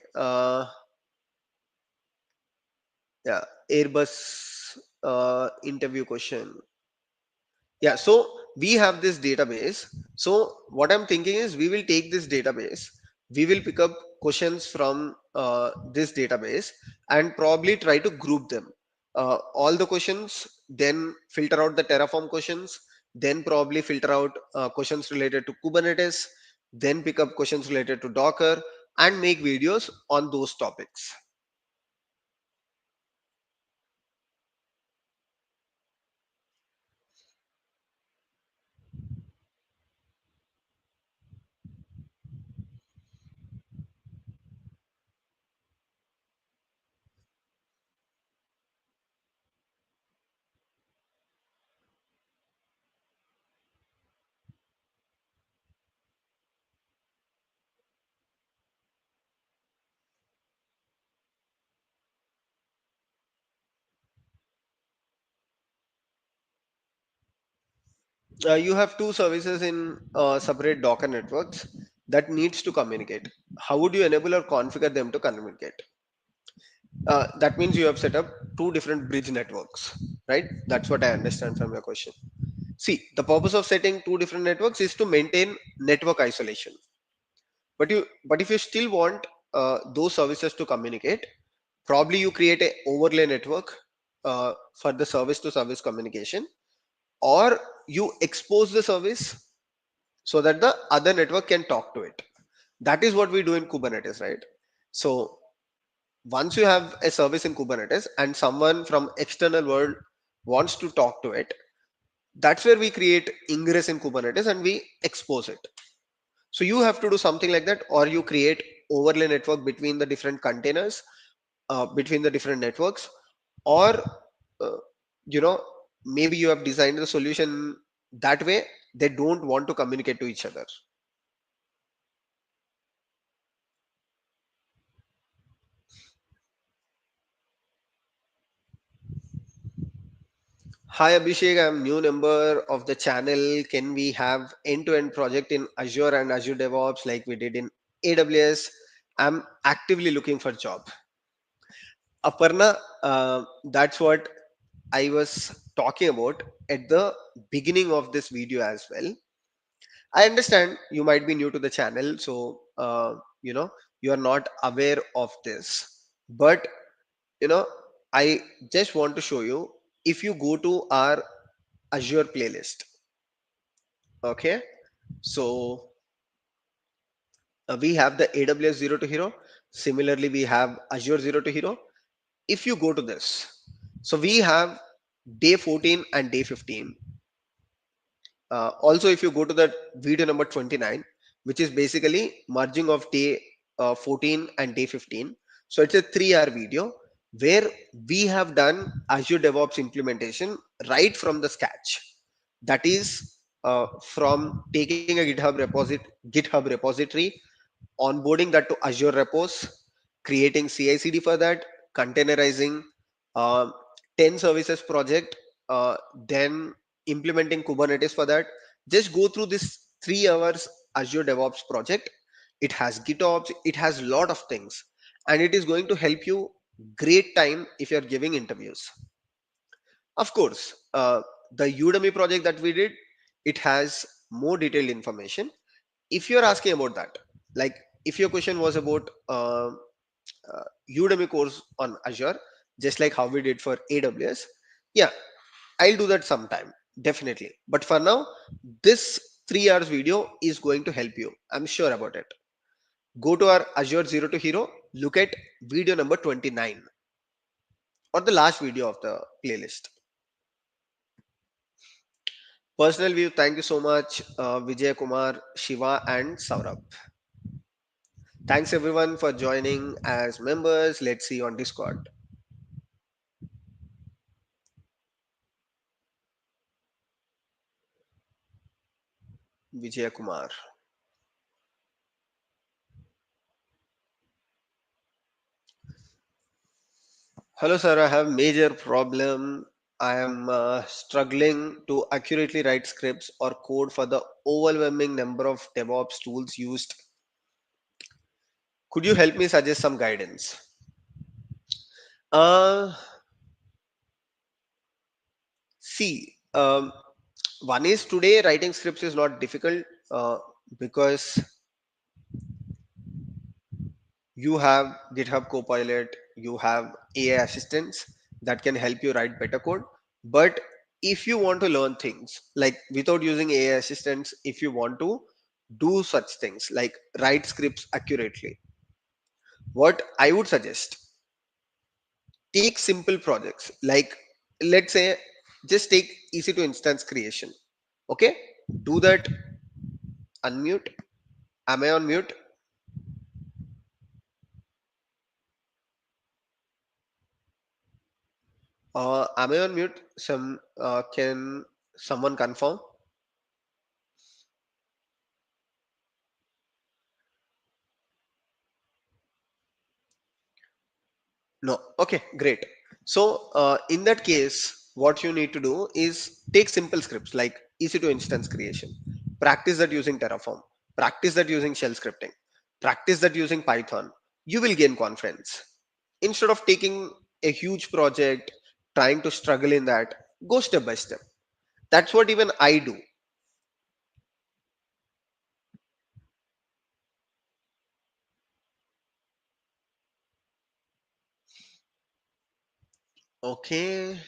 Yeah, Airbus interview question. Yeah, so we have this database. So what I'm thinking is we will take this database, we will pick up questions from this database and probably try to group them. All the questions, then filter out the Terraform questions, then probably filter out questions related to Kubernetes, then pick up questions related to Docker and make videos on those topics. You have two services in separate Docker networks that needs to communicate. How would you enable or configure them to communicate? That means you have set up two different bridge networks, right? That's what I understand from your question. See, the purpose of setting two different networks is to maintain network isolation. But if you still want those services to communicate, probably you create a overlay network for the service to service communication, or you expose the service so that the other network can talk to it. That is what we do in Kubernetes, right? So once you have a service in Kubernetes and someone from external world wants to talk to it, that's where we create ingress in Kubernetes and we expose it. So you have to do something like that, or you create overlay network between the different containers, between the different networks, or uh, you know maybe you have designed the solution that way they don't want to communicate to each other. Hi Abhishek, I'm new member of the channel. Can we have end-to-end project in Azure and Azure DevOps like we did in AWS? I'm actively looking for job. Aparna, that's what I was talking about at the beginning of this video as well. I understand you might be new to the channel, so you are not aware of this. But you know, I just want to show you. If you go to our Azure playlist, okay, so we have the AWS Zero to Hero. Similarly, we have Azure Zero to Hero. If you go to this, so we have day 14 and day 15. Also, if you go to the video number 29, which is basically merging of day 14 and day 15. So it's a 3-hour video where we have done Azure DevOps implementation right from the sketch. That is from taking a GitHub repository, onboarding that to Azure repos, creating CI/CD for that, containerizing, uh, 10 services project, then implementing Kubernetes for that. Just go through this 3 hours Azure DevOps project. It has GitOps, it has lot of things, and it is going to help you great time if you're giving interviews. Of course, the Udemy project that we did, it has more detailed information. If you're asking about that, like if your question was about Udemy course on Azure, just like how we did for AWS, yeah, I'll do that sometime, definitely. But for now, this 3 hours video is going to help you. I'm sure about it. Go to our Azure Zero to Hero, look at video number 29 or the last video of the playlist. Personal view, thank you so much, Vijay Kumar, Shiva, and Saurabh. Thanks everyone for joining as members. Let's see you on Discord. Vijay Kumar. Hello, sir. I have major problem. I am struggling to accurately write scripts or code for the overwhelming number of DevOps tools used. Could you help me suggest some guidance? Uh, See, one is today writing scripts is not difficult because you have GitHub Copilot, you have AI assistants that can help you write better code. But if you want to learn things like without using AI assistants, if you want to do such things like write scripts accurately, what I would suggest, take simple projects like, let's say, just take easy to instance creation. Okay, do that. Unmute. Am I on mute? Am I on mute? Can someone confirm? No. Okay, great. So in that case, what you need to do is take simple scripts like easy to instance creation. Practice that using Terraform. Practice that using shell scripting. Practice that using Python. You will gain confidence. Instead of taking a huge project, trying to struggle in that, go step by step. That's what even I do. Okay.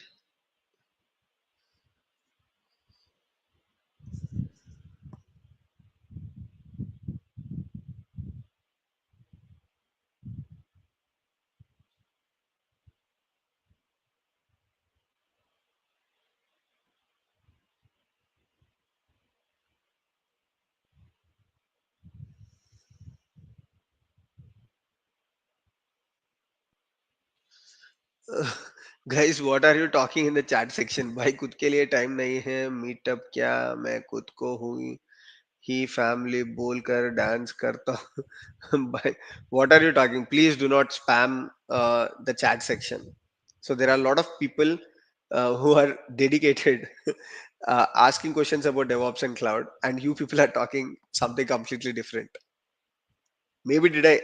Guys what are you talking in the chat section भाई खुद के लिए time नहीं है meetup क्या मैं खुद को हुई ही फैमिली बोलकर डांस करता हूँ भाई what are you talking please do not spam the chat section so there are a lot of people who are dedicated asking questions about DevOps and cloud and you people are talking something completely different. Maybe did I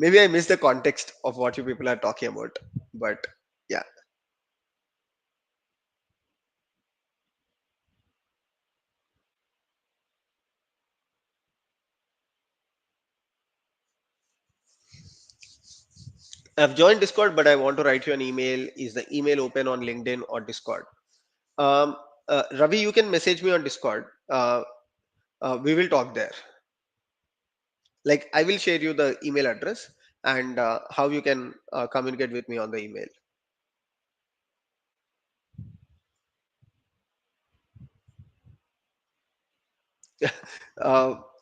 maybe I missed the context of what you people are talking about, but yeah. I've joined Discord, but I want to write you an email. Is the email open on LinkedIn or Discord? Um, Ravi, you can message me on Discord. We will talk there. Like, I will share you the email address and how you can communicate with me on the email.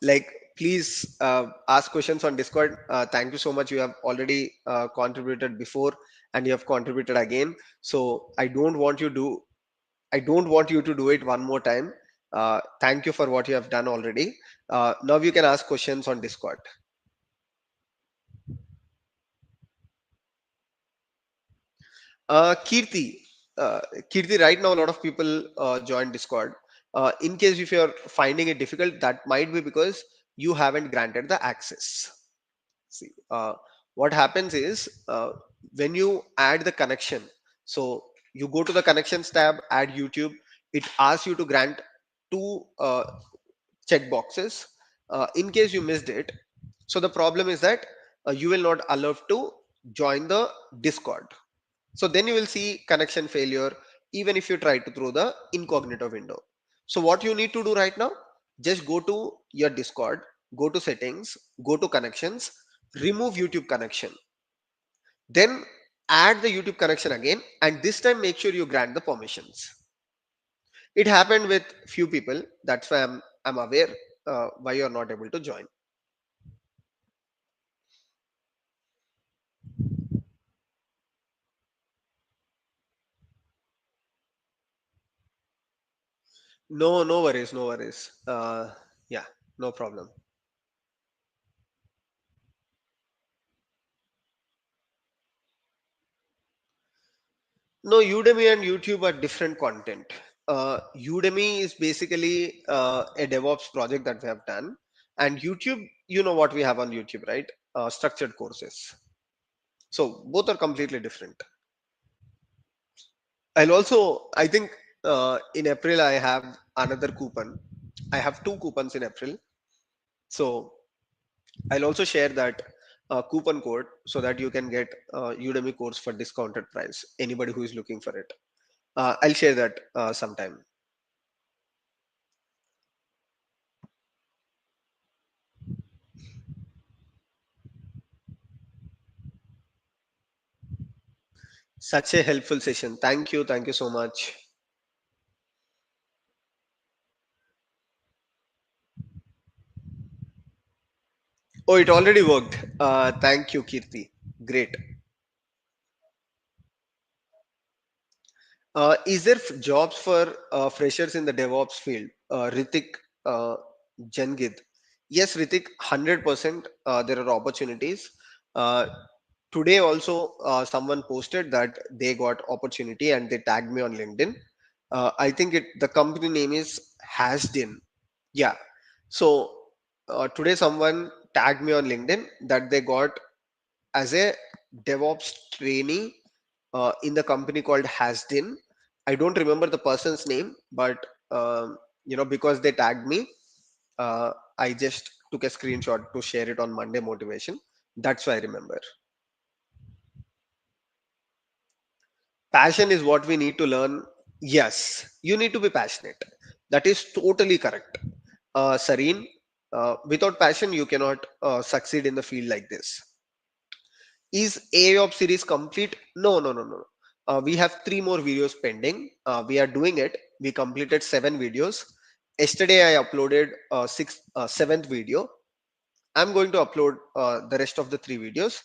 Like, please ask questions on Discord. Thank you so much. You have already contributed before and you have contributed again. So I don't want you to do it one more time. Thank you for what you have done already. Now you can ask questions on Discord. Kirti, uh, Kirti, right now a lot of people join Discord. In case if you're finding it difficult, that might be because you haven't granted the access. See, what happens is when you add the connection, so you go to the connections tab, add YouTube, it asks you to grant two check boxes in case you missed it. So the problem is that you will not allowed to join the Discord. So then you will see connection failure even if you try to through the incognito window. So what you need to do right now, just go to your Discord, go to settings, go to connections, remove YouTube connection, then add the YouTube connection again, and this time make sure you grant the permissions. It happened with few people. That's why I'm aware why you're not able to join. No, no worries, no worries. Yeah, no problem. No, Udemy and YouTube are different content. Udemy is basically a DevOps project that we have done, and YouTube, you know what we have on YouTube, right? Structured courses. So both are completely different. And also, I think in April, I have another coupon. I have two coupons in April. So I'll also share that coupon code so that you can get Udemy course for discounted price. Anybody who is looking for it. I'll share that sometime. Such a helpful session. Thank you. Thank you so much. Oh, it already worked. Thank you, Kirti. Great. Is there jobs for freshers in the DevOps field? Ritik Jengid. Yes, Ritik, 100%. There are opportunities. Uh, Today also, someone posted that they got opportunity and they tagged me on LinkedIn. I think the company name is Hasdin. Yeah. So today someone tagged me on LinkedIn that they got as a DevOps trainee in the company called Hasdin. I don't remember the person's name, but because they tagged me, I just took a screenshot to share it on Monday Motivation. That's why I remember. Passion is what we need to learn. Yes, you need to be passionate. That is totally correct. Sareen, without passion, you cannot succeed in the field like this. Is AIOP series complete? No, no, no, no. We have three more videos pending. We are doing it. We completed 7 videos. Yesterday, I uploaded seventh video. I'm going to upload the rest of the 3 videos.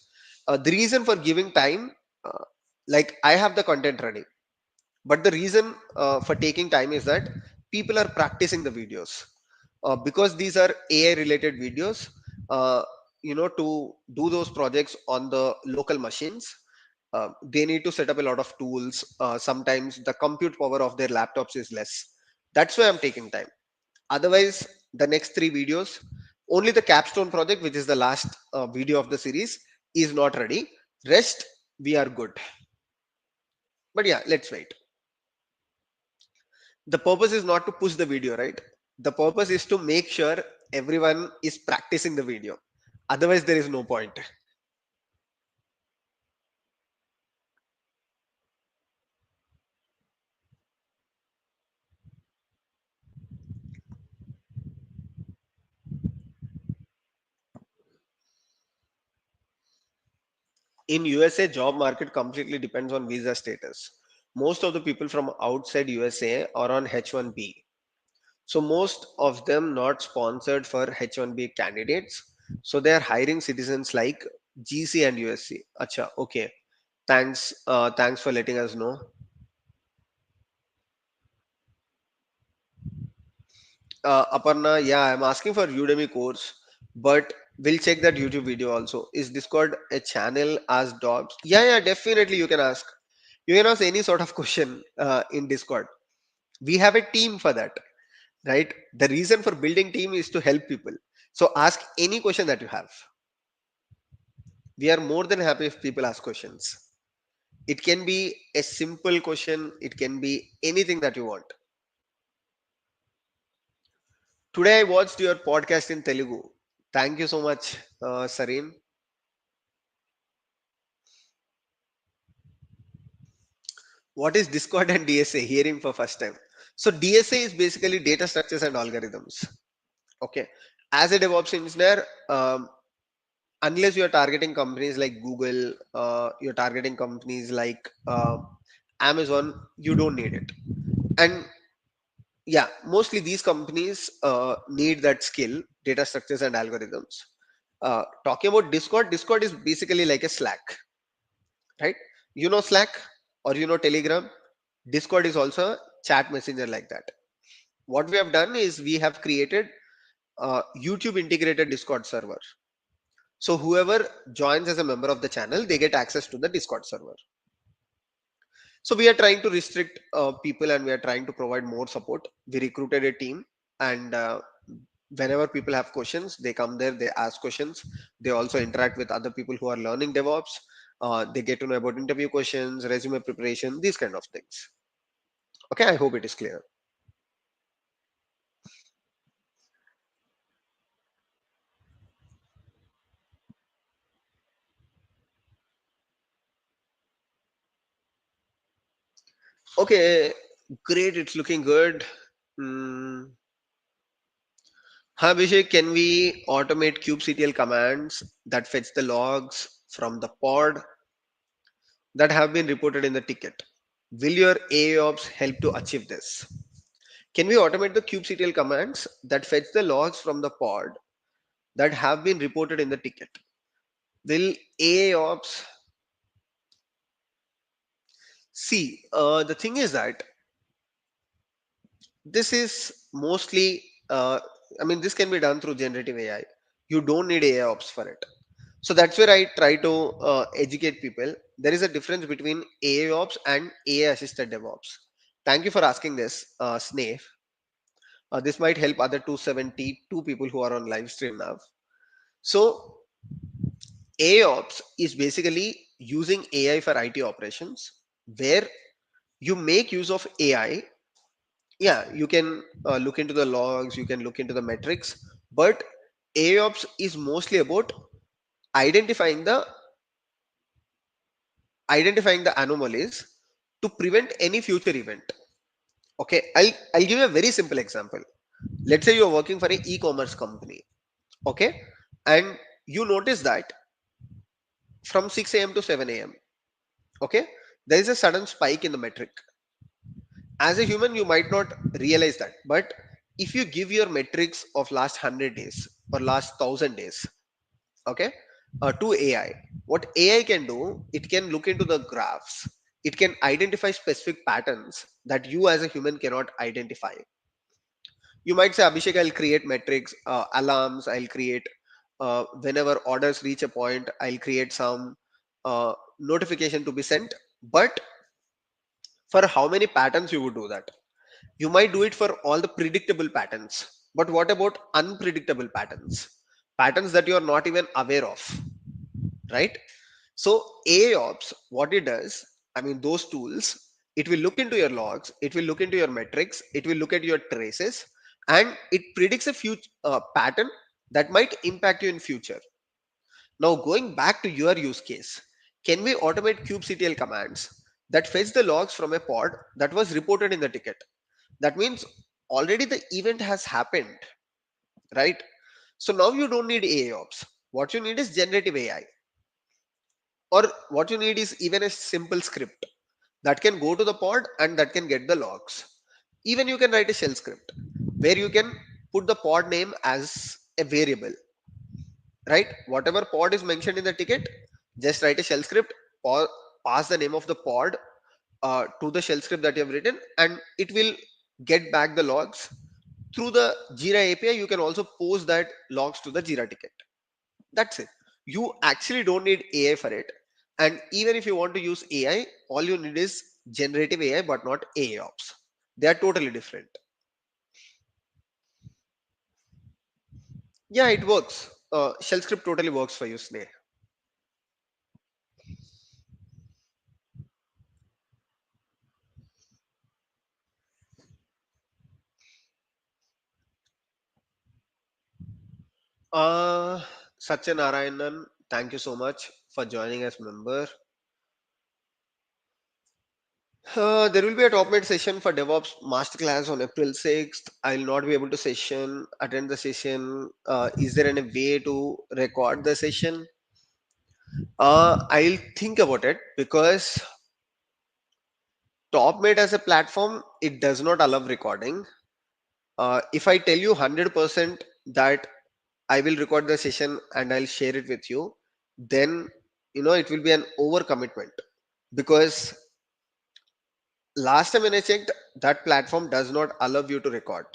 The reason for giving time, uh, like I have the content ready, but the reason for taking time is that people are practicing the videos because these are AI related videos. uh, to do those projects on the local machines, they need to set up a lot of tools. Sometimes the compute power of their laptops is less. That's why I'm taking time. Otherwise, the next 3 videos, only the capstone project, which is the last video of the series, is not ready. Rest, we are good. But yeah, let's wait. The purpose is not to push the video, right? The purpose is to make sure everyone is practicing the video. Otherwise, there is no point. In USA, job market completely depends on visa status. Most of the people from outside USA are on H1B. So most of them not sponsored for H1B candidates. So they are hiring citizens like GC and USC. Acha, okay. Thanks for letting us know. Aparna, yeah, I'm asking for Udemy course, but we'll check that YouTube video also. Is Discord a channel as dogs? Yeah, yeah, definitely you can ask. You can ask any sort of question in Discord. We have a team for that, right? The reason for building team is to help people. So ask any question that you have. We are more than happy if people ask questions. It can be a simple question. It can be anything that you want. Today I watched your podcast in Telugu. Thank you so much, Sareen. What is Discord and DSA? Hearing for first time. So DSA is basically data structures and algorithms. Okay. As a DevOps engineer, unless you are targeting companies like Google, you're targeting companies like Amazon, you don't need it. And yeah, mostly these companies need that skill, data structures and algorithms. Talking about Discord is basically like a Slack, right? You know Slack or you know Telegram. Discord is also a chat messenger like that. What we have done is we have created a YouTube integrated Discord server. So whoever joins as a member of the channel, they get access to the Discord server. So we are trying to restrict people and we are trying to provide more support. We recruited a team, and whenever people have questions, they come there, they ask questions. They also interact with other people who are learning DevOps. They get to know about interview questions, resume preparation, these kind of things. Okay, I hope it is clear. Okay, great. It's looking good. Mm. Hi, Abhishek, can we automate kubectl commands that fetch the logs from the pod that have been reported in the ticket? Will your AIOps help to achieve this? Can we automate the kubectl commands that fetch the logs from the pod that have been reported in the ticket? Will AIOps see? The thing is that this is mostly, this can be done through generative AI. You don't need AIOps for it. So that's where I try to educate people. There is a difference between AIOps and AI assisted DevOps. Thank you for asking this, Sneh. This might help other 272 people who are on live stream now. So AIOps is basically using AI for IT operations, where you make use of AI. Yeah, you can look into the logs, you can look into the metrics, but AIOps is mostly about identifying the identifying the anomalies to prevent any future event. Okay, I'll give you a very simple example. Let's say you're working for an e-commerce company. Okay, and you notice that from 6 a.m. to 7 a.m. Okay, there is a sudden spike in the metric. As a human, you might not realize that, but if you give your metrics of last 100 days or last 1,000 days, okay, to AI, what AI can do, it can look into the graphs, it can identify specific patterns that you as a human cannot identify. You might say, Abhishek, I'll create metrics, alarms, I'll create whenever orders reach a point, I'll create some notification to be sent. But for how many patterns you would do that? You might do it for all the predictable patterns, but what about unpredictable patterns, patterns that you are not even aware of, right? So AIOps, what it does, those tools, it will look into your logs, it will look into your metrics, it will look at your traces, and it predicts a future pattern that might impact you in future. Now going back to your use case, can we automate kubectl commands that fetch the logs from a pod that was reported in the ticket? That means already the event has happened, right? So now you don't need AIOps. What you need is generative AI, or what you need is even a simple script that can go to the pod and that can get the logs. Even you can write a shell script where you can put the pod name as a variable, right? Whatever pod is mentioned in the ticket, just write a shell script or pass the name of the pod to the shell script that you have written, and it will get back the logs through the Jira API. You can also post that logs to the Jira ticket. That's it. You actually don't need AI for it. And even if you want to use AI, all you need is generative AI, but not AIOps. They are totally different. Yeah, it works. Shell script totally works for you, Sneh. Uh, Satyanarayanan, thank you so much for joining as member. There will be a top mid session for DevOps Masterclass on April 6th. I will not be able to attend the session. Is there any way to record the session? I'll think about it because TopMate as a platform, it does not allow recording. If I tell you 100% that I will record the session and I'll share it with you, then it will be an overcommitment, because last time when I checked, that platform does not allow you to record.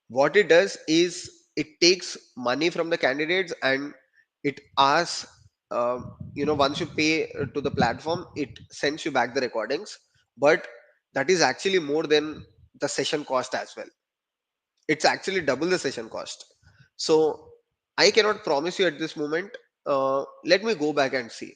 What it does is it takes money from the candidates and it asks, once you pay to the platform, it sends you back the recordings. But that is actually more than the session cost as well. It's actually double the session cost. So I cannot promise you at this moment. Let me go back and see.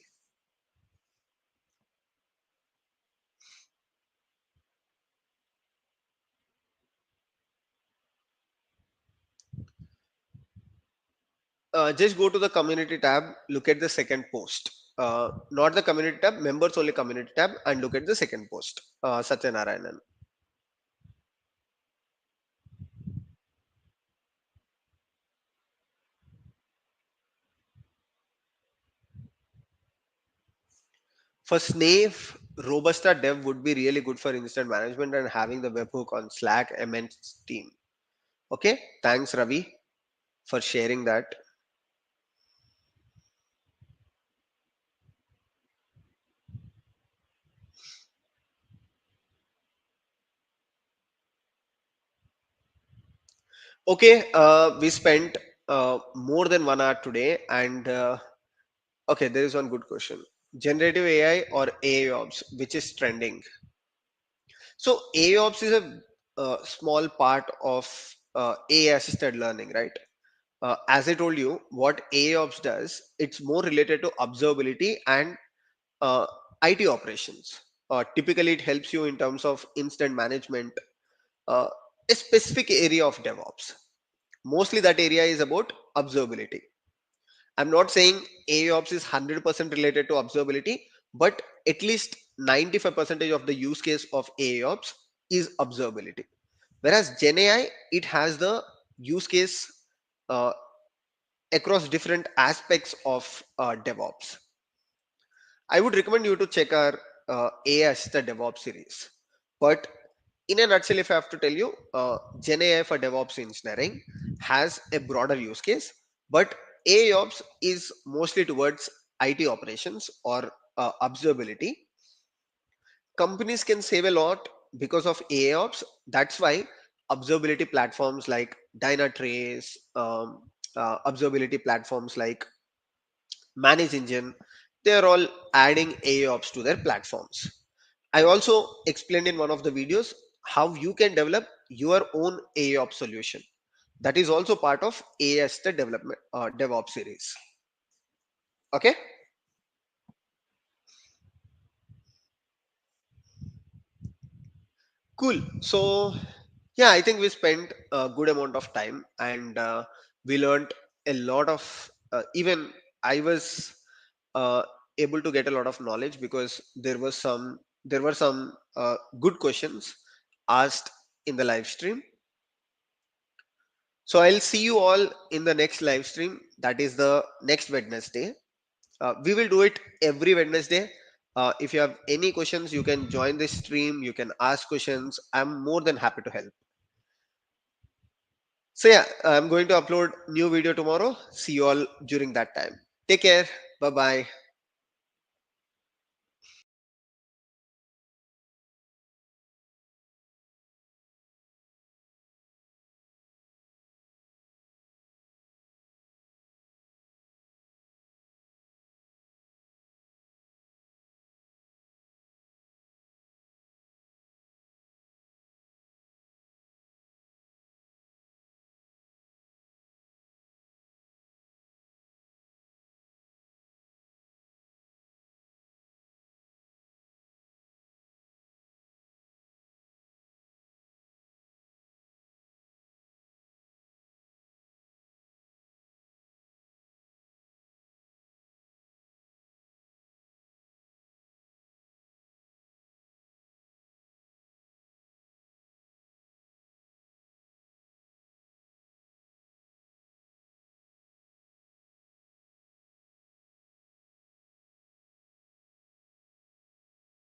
Just go to the community tab, look at the second post. Not the community tab, members only community tab, and look at the second post. Satyanarayanan. For Snave, Robusta Dev would be really good for instant management and having the webhook on Slack, MS team. Okay, thanks Ravi for sharing that. Okay, we spent more than 1 hour today, and okay, there is one good question. Generative AI or AIOps, which is trending? So AIOps is a small part of AI assisted learning, right? As I told you, what AIOps does, it's more related to observability and uh, IT operations. Typically, it helps you in terms of instant management, uh, a specific area of DevOps. Mostly that area is about observability. I'm not saying AIOps is 100% related to observability, but at least 95% of the use case of AIOps is observability. Whereas GenAI, it has the use case uh, across different aspects of DevOps. I would recommend you to check our AI the DevOps series. But in a nutshell, if I have to tell you, GenAI for DevOps engineering has a broader use case, but AIOps is mostly towards IT operations or observability. Companies can save a lot because of AIOps. That's why observability platforms like Dynatrace, observability platforms like Manage Engine, they're all adding AIOps to their platforms. I also explained in one of the videos how you can develop your own AIOps solution. That is also part of AS the development DevOps series. Okay, cool. So yeah, I think we spent a good amount of time, and we learned a lot of. Even I was uh, able to get a lot of knowledge because there were some good questions asked in the live stream. So I'll see you all in the next live stream. That is the next Wednesday. We will do it every Wednesday. If you have any questions, you can join this stream. You can ask questions. I'm more than happy to help. So yeah, I'm going to upload new video tomorrow. See you all during that time. Take care. Bye bye.